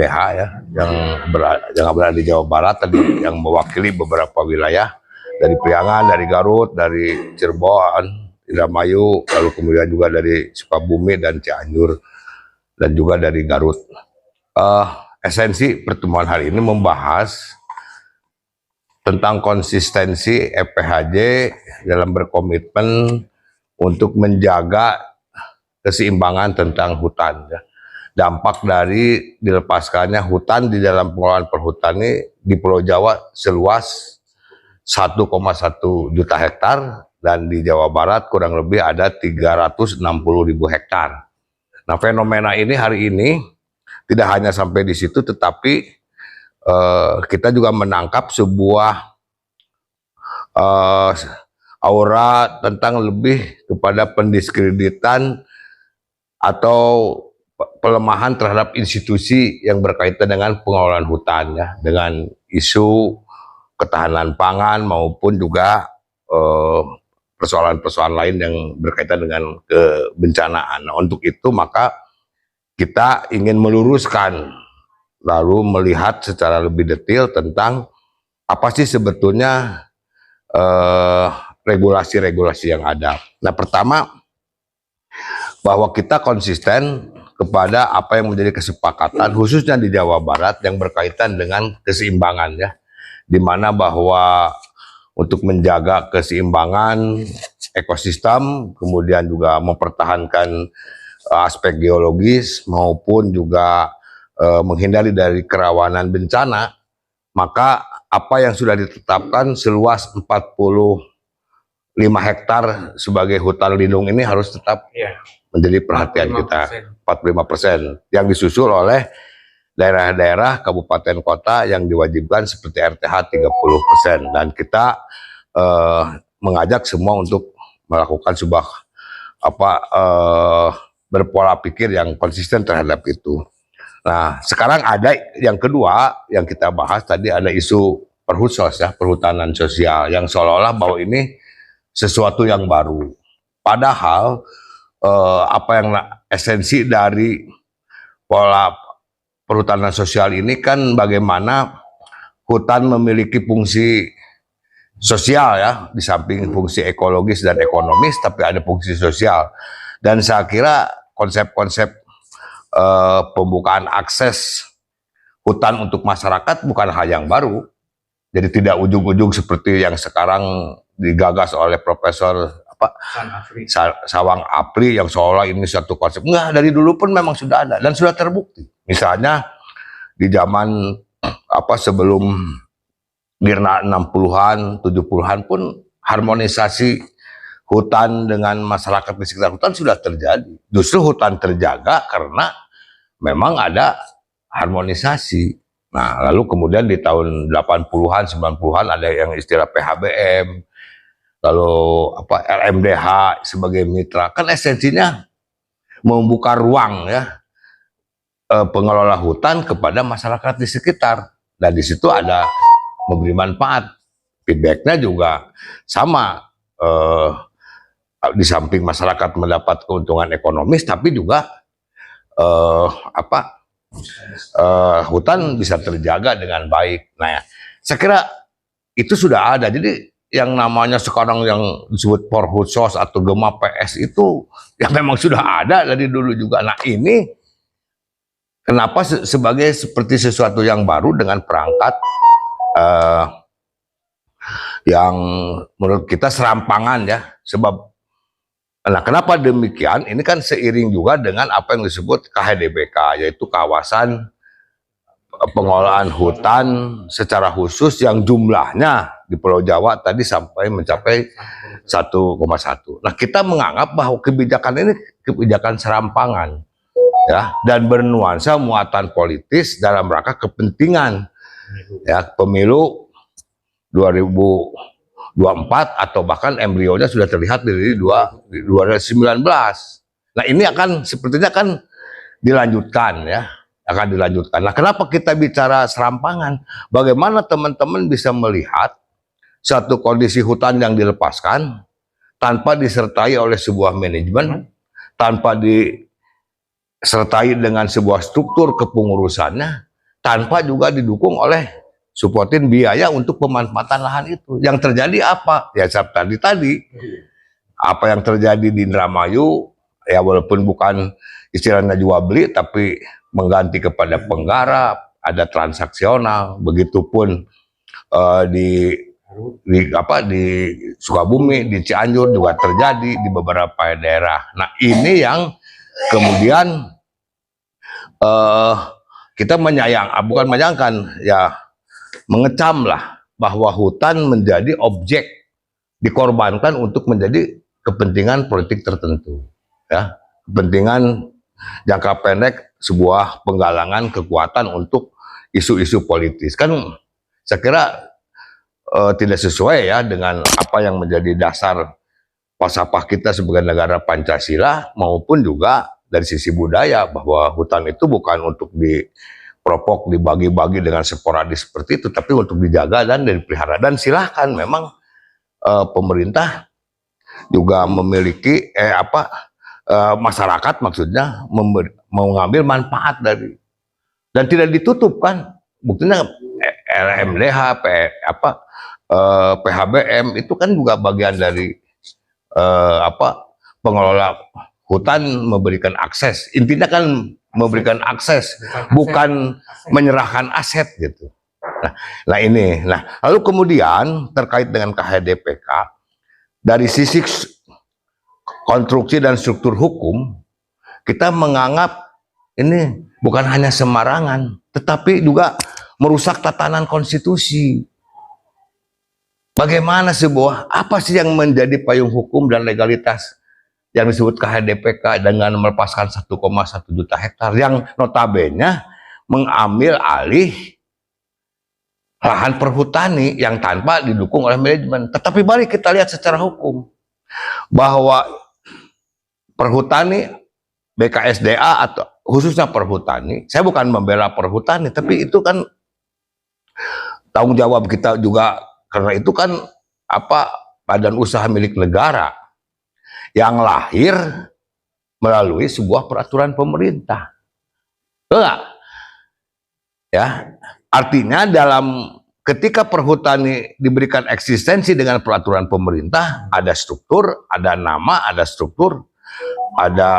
RMDH ya, yang berada di Jawa Barat tadi, yang mewakili beberapa wilayah dari Priangan, dari Garut, dari Cirebon, Indramayu, lalu kemudian juga dari Sukabumi dan Cianjur, dan juga dari Garut. Esensi pertemuan hari ini membahas tentang konsistensi EPHJ dalam berkomitmen untuk menjaga keseimbangan tentang hutan. Ya. Dampak dari dilepaskannya hutan di dalam pengelolaan perhutani di Pulau Jawa seluas 1,1 juta hektar dan di Jawa Barat kurang lebih ada 360.000 hektar. Nah, fenomena ini hari ini tidak hanya sampai di situ, tetapi kita juga menangkap sebuah aura tentang lebih kepada pendiskreditan atau pelemahan terhadap institusi yang berkaitan dengan pengelolaan hutan ya, dengan isu ketahanan pangan maupun juga persoalan-persoalan lain yang berkaitan dengan kebencanaan. Nah, untuk itu maka kita ingin meluruskan lalu melihat secara lebih detail tentang apa sih sebetulnya regulasi-regulasi yang ada. Nah, pertama bahwa kita konsisten kepada apa yang menjadi kesepakatan khususnya di Jawa Barat yang berkaitan dengan keseimbangan ya, di mana bahwa untuk menjaga keseimbangan ekosistem, kemudian juga mempertahankan aspek geologis maupun juga menghindari dari kerawanan bencana, maka apa yang sudah ditetapkan seluas 45 hektar sebagai hutan lindung ini harus tetap menjadi perhatian 45%. Kita 45% yang disusul oleh daerah-daerah kabupaten kota yang diwajibkan seperti RTH 30%, dan kita mengajak semua untuk melakukan sebuah berpola pikir yang konsisten terhadap itu. Nah, sekarang ada yang kedua yang kita bahas tadi, ada isu perhusos ya, perhutanan sosial, yang seolah-olah bahwa ini sesuatu yang baru. Padahal apa yang esensi dari pola perhutanan sosial ini kan bagaimana hutan memiliki fungsi sosial ya, di samping fungsi ekologis dan ekonomis, tapi ada fungsi sosial. Dan saya kira konsep-konsep pembukaan akses hutan untuk masyarakat bukan hal yang baru. Jadi tidak ujung-ujung seperti yang sekarang digagas oleh Profesor Sawang Apri yang seolah ini satu konsep. Enggak, dari dulu pun memang sudah ada dan sudah terbukti. Misalnya di zaman sebelum Girna 60-an, 70-an pun harmonisasi hutan dengan masyarakat di sekitar hutan sudah terjadi. Justru hutan terjaga karena memang ada harmonisasi. Nah, lalu kemudian di tahun 80-an, 90-an ada yang istilah PHBM, lalu RMDH sebagai mitra. Kan esensinya membuka ruang ya, pengelola hutan kepada masyarakat di sekitar, dan di situ ada memberi manfaat. Feedbacknya juga sama, di samping masyarakat mendapat keuntungan ekonomis, tapi juga hutan bisa terjaga dengan baik. Nah, saya kira itu sudah ada. Jadi yang namanya sekarang yang disebut Porhusos atau Gema PS itu ya memang sudah ada dari dulu juga. Nah, ini kenapa sebagai seperti sesuatu yang baru dengan perangkat yang menurut kita serampangan ya. Sebab nah, kenapa demikian? Ini kan seiring juga dengan apa yang disebut KHDBK, yaitu kawasan pengelolaan hutan secara khusus yang jumlahnya di Pulau Jawa tadi sampai mencapai 1,1. Nah, kita menganggap bahwa kebijakan ini kebijakan serampangan ya, dan bernuansa muatan politis dalam rangka kepentingan ya, pemilu 2024 atau bahkan embrionya sudah terlihat dari 2019. Nah, ini akan sepertinya kan dilanjutkan ya, akan dilanjutkan. Nah, kenapa kita bicara serampangan? Bagaimana teman-teman bisa melihat satu kondisi hutan yang dilepaskan tanpa disertai oleh sebuah manajemen, tanpa disertai dengan sebuah struktur kepengurusannya, tanpa juga didukung oleh supportin biaya untuk pemanfaatan lahan itu. Yang terjadi apa? Ya tadi apa yang terjadi di Indramayu, ya walaupun bukan istilahnya jual beli, tapi mengganti kepada penggarap, ada transaksional. Begitupun di Sukabumi, di Cianjur juga terjadi di beberapa daerah. Nah ini yang kemudian kita bukan menyayangkan, ya mengecam lah bahwa hutan menjadi objek dikorbankan untuk menjadi kepentingan politik tertentu, ya kepentingan jangka pendek, sebuah penggalangan kekuatan untuk isu-isu politis. Kan saya kira tidak sesuai ya dengan apa yang menjadi dasar falsafah kita sebagai negara Pancasila, maupun juga dari sisi budaya, bahwa hutan itu bukan untuk dipropok, dibagi-bagi dengan sporadis seperti itu, tapi untuk dijaga dan dipelihara. Dan silahkan memang pemerintah juga memiliki masyarakat maksudnya mau ngambil manfaat dari, dan tidak ditutup kan, buktinya LMDH, PHBM itu kan juga bagian dari pengelola hutan, memberikan akses. Intinya kan memberikan akses, bukan menyerahkan aset gitu. Nah ini, lalu kemudian terkait dengan KHDPK, dari sisi konstruksi dan struktur hukum, kita menganggap ini bukan hanya sembarangan, tetapi juga merusak tatanan konstitusi. Bagaimana apa sih yang menjadi payung hukum dan legalitas yang disebut KHDPK dengan melepaskan 1,1 juta hektar yang notabene mengambil alih lahan perhutani yang tanpa didukung oleh manajemen. Tetapi mari kita lihat secara hukum bahwa perhutani, BKSDA atau khususnya perhutani, saya bukan membela perhutani, tapi itu kan tanggung jawab kita juga, karena itu kan badan usaha milik negara yang lahir melalui sebuah peraturan pemerintah. Enggak? Ya, artinya ketika perhutani diberikan eksistensi dengan peraturan pemerintah, ada struktur, ada nama, ada struktur, ada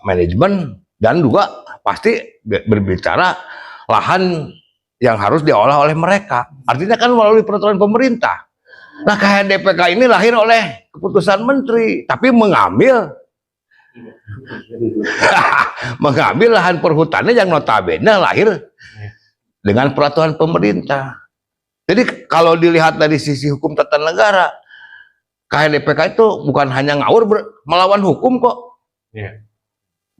manajemen, dan juga pasti berbicara lahan yang harus diolah oleh mereka. Artinya kan melalui peraturan pemerintah. Nah, KHDPK ini lahir oleh keputusan menteri, tapi mengambil lahan perhutani yang notabene lahir dengan peraturan pemerintah. Jadi kalau dilihat dari sisi hukum tata negara, KHDPK itu bukan hanya ngawur, melawan hukum kok.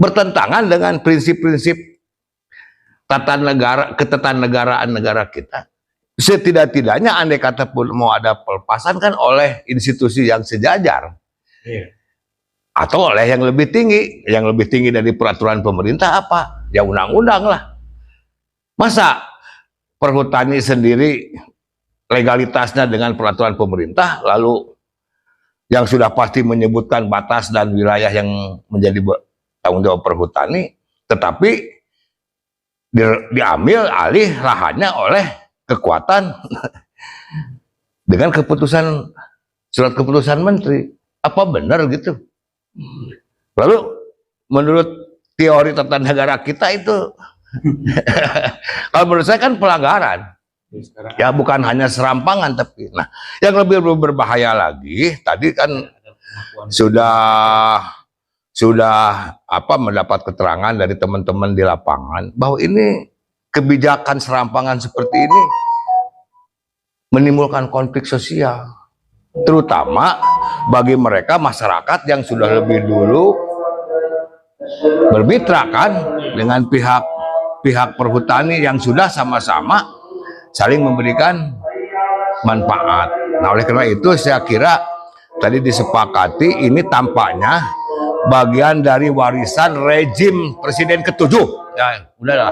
Bertentangan dengan prinsip-prinsip ketatanegaraan negara kita. Setidak-tidaknya andai kata pun mau ada pelepasan kan oleh institusi yang sejajar, atau oleh yang lebih tinggi dari peraturan pemerintah apa? Ya undang-undang lah. Masa perhutani sendiri legalitasnya dengan peraturan pemerintah, lalu yang sudah pasti menyebutkan batas dan wilayah yang menjadi tanggung jawab perhutani, tetapi diambil alih lahannya oleh kekuatan dengan surat keputusan menteri. Apa benar gitu? Lalu menurut teori tata negara kita itu kalau menurut saya kan pelanggaran. Ya bukan hanya serampangan, tapi yang lebih berbahaya lagi, tadi kan sudah mendapat keterangan dari teman-teman di lapangan bahwa ini kebijakan serampangan seperti ini menimbulkan konflik sosial, terutama bagi mereka masyarakat yang sudah lebih dulu bermitra kan dengan pihak perhutani yang sudah sama-sama saling memberikan manfaat. Nah, oleh karena itu saya kira tadi disepakati ini tampaknya bagian dari warisan rejim Presiden ke-7. Ya, udahlah.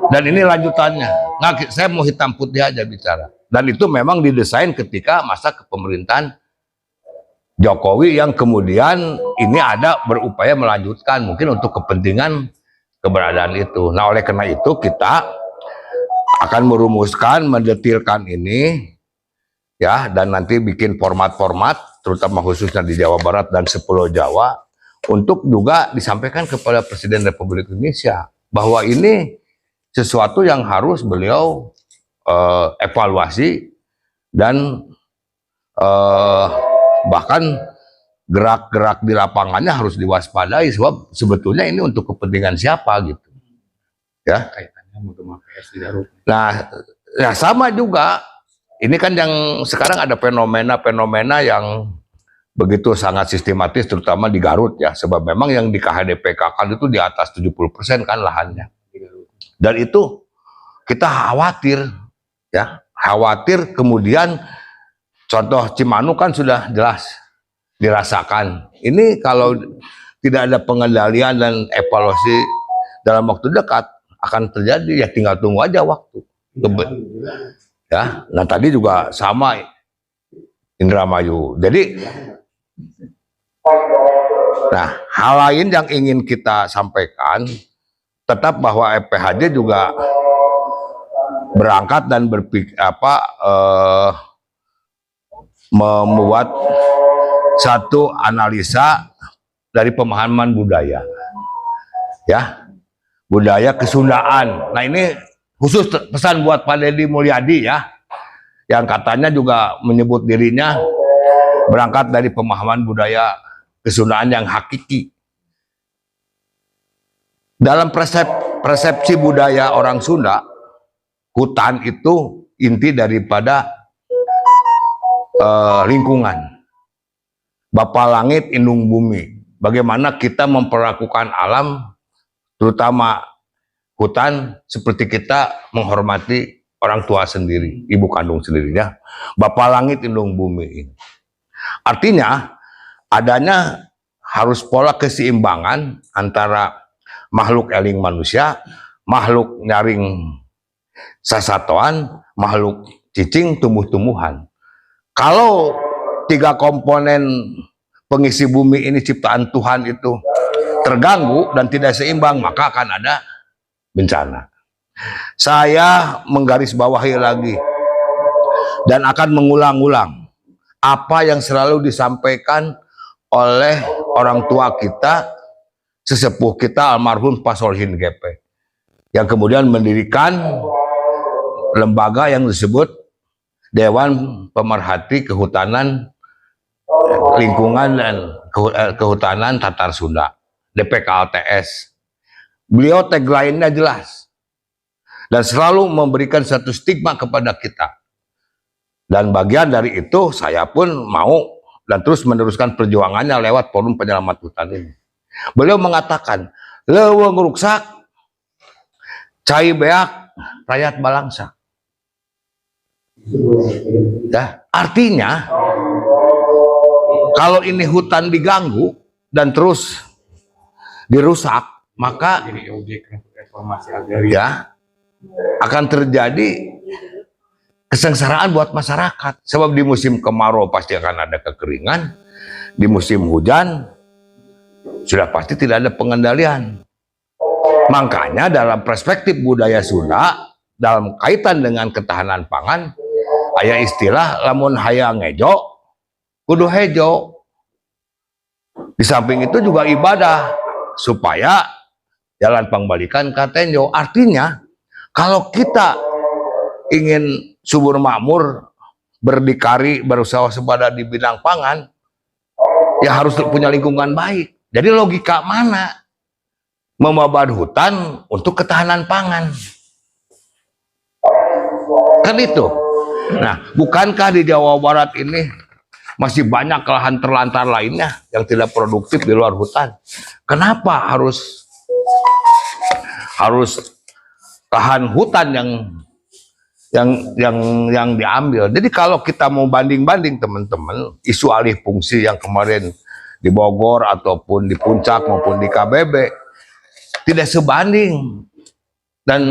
Dan ini lanjutannya. Nah, saya mau hitam putih aja bicara. Dan itu memang didesain ketika masa kepemerintahan Jokowi yang kemudian ini ada berupaya melanjutkan mungkin untuk kepentingan keberadaan itu. Nah, oleh karena itu kita akan merumuskan, mendetilkan ini ya, dan nanti bikin format-format terutama khususnya di Jawa Barat dan Sepulau Jawa untuk juga disampaikan kepada Presiden Republik Indonesia bahwa ini sesuatu yang harus beliau evaluasi dan bahkan gerak-gerak di lapangannya harus diwaspadai, sebab sebetulnya ini untuk kepentingan siapa gitu ya. Nah ya sama juga ini kan yang sekarang ada fenomena-fenomena yang begitu sangat sistematis terutama di Garut ya, sebab memang yang di KHDPK kan itu di atas 70% kan lahannya, dan itu kita khawatir ya, khawatir kemudian contoh Cimanuk kan sudah jelas dirasakan. Ini kalau tidak ada pengendalian dan evaluasi dalam waktu dekat akan terjadi, ya tinggal tunggu aja waktu. Ya, nah tadi juga sama Indramayu. Jadi, nah hal lain yang ingin kita sampaikan tetap bahwa FPHJ juga berangkat dan berpikir membuat satu analisa dari pemahaman budaya ya, budaya Kesundaan. Nah ini khusus pesan buat Pak Deddy Mulyadi ya, yang katanya juga menyebut dirinya berangkat dari pemahaman budaya Kesundaan yang hakiki. Dalam persepsi budaya orang Sunda, hutan itu inti daripada lingkungan. Bapa langit, indung bumi. Bagaimana kita memperlakukan alam, terutama hutan, seperti kita menghormati orang tua sendiri, ibu kandung sendirinya. Bapa langit, indung bumi. Artinya, adanya harus pola keseimbangan antara makhluk eling manusia, makhluk nyaring sasatoan, makhluk cicing tumbuh-tumbuhan. Kalau tiga komponen pengisi bumi ini ciptaan Tuhan itu terganggu dan tidak seimbang, maka akan ada bencana. Saya menggarisbawahi lagi dan akan mengulang-ulang apa yang selalu disampaikan oleh orang tua kita, sesepuh kita almarhum Pak Solihin GP, yang kemudian mendirikan lembaga yang disebut Dewan Pemerhati Kehutanan Lingkungan dan Kehutanan Tatar Sunda, DPKLTS. Beliau tagline-nya jelas dan selalu memberikan satu stigma kepada kita. Dan bagian dari itu saya pun mau dan terus meneruskan perjuangannya lewat Forum Penyelamat Hutan ini. Beliau mengatakan, leuweung ruksak, cai beak, rakyat balangsa. Ya, artinya kalau ini hutan diganggu dan terus dirusak, maka ya akan terjadi kesengsaraan buat masyarakat. Sebab di musim kemarau pasti akan ada kekeringan, di musim hujan sudah pasti tidak ada pengendalian. Makanya dalam perspektif budaya Sunda, dalam kaitan dengan ketahanan pangan, aya istilah lamun hayang ngejo kudu hejo. Di samping itu juga ibadah supaya jalan pangbalikan katenjo. Artinya kalau kita ingin subur makmur, berdikari, berusaha sepada di bidang pangan, ya harus punya lingkungan baik. Jadi logika mana membabat hutan untuk ketahanan pangan? Kan itu. Nah, bukankah di Jawa Barat ini masih banyak lahan terlantar lainnya yang tidak produktif di luar hutan? Kenapa harus lahan hutan yang diambil? Jadi kalau kita mau banding-banding teman-teman, isu alih fungsi yang kemarin di Bogor ataupun di Puncak maupun di KBB tidak sebanding dan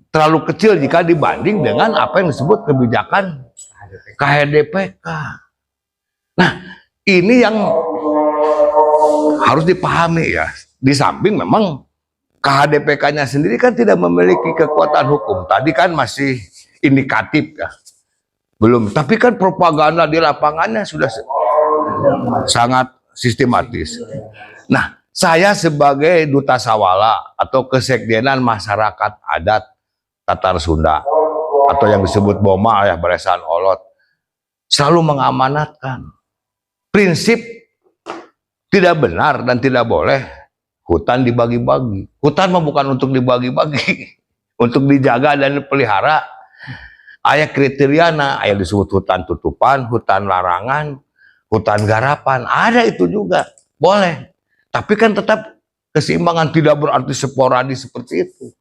terlalu kecil jika dibanding dengan apa yang disebut kebijakan KHDPK. Nah, ini yang harus dipahami ya. Di samping memang KHDPK-nya sendiri kan tidak memiliki kekuatan hukum. Tadi kan masih indikatif ya. Belum, tapi kan propaganda di lapangannya sudah sangat sistematis. Nah, saya sebagai duta sawala atau kesekjenan masyarakat adat Tatar Sunda atau yang disebut BOMA ya, Barisan Olot, selalu mengamanatkan prinsip tidak benar dan tidak boleh hutan dibagi-bagi. Hutan mah bukan untuk dibagi-bagi, untuk dijaga dan dipelihara. Aya kriteriana, aya disebut hutan tutupan, hutan larangan, hutan garapan, ada itu juga, boleh. Tapi kan tetap keseimbangan, tidak berarti sporadis seperti itu.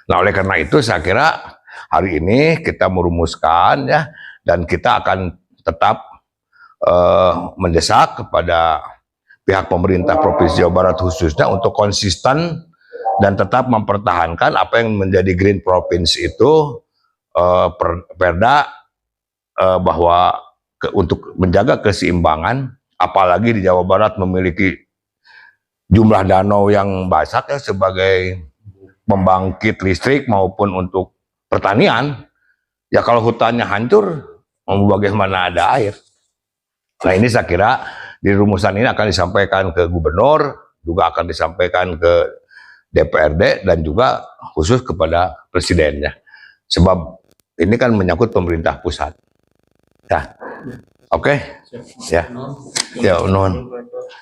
Nah, oleh karena itu saya kira hari ini kita merumuskan ya, dan kita akan tetap mendesak kepada pihak pemerintah Provinsi Jawa Barat khususnya untuk konsisten dan tetap mempertahankan apa yang menjadi Green Province itu, perda bahwa untuk menjaga keseimbangan, apalagi di Jawa Barat memiliki jumlah danau yang banyak ya sebagai pembangkit listrik maupun untuk pertanian, ya kalau hutannya hancur, mau bagaimana ada air. Nah, ini saya kira di rumusan ini akan disampaikan ke gubernur, juga akan disampaikan ke DPRD dan juga khusus kepada presidennya. Sebab ini kan menyangkut pemerintah pusat. Ya, oke, ya, ya, non.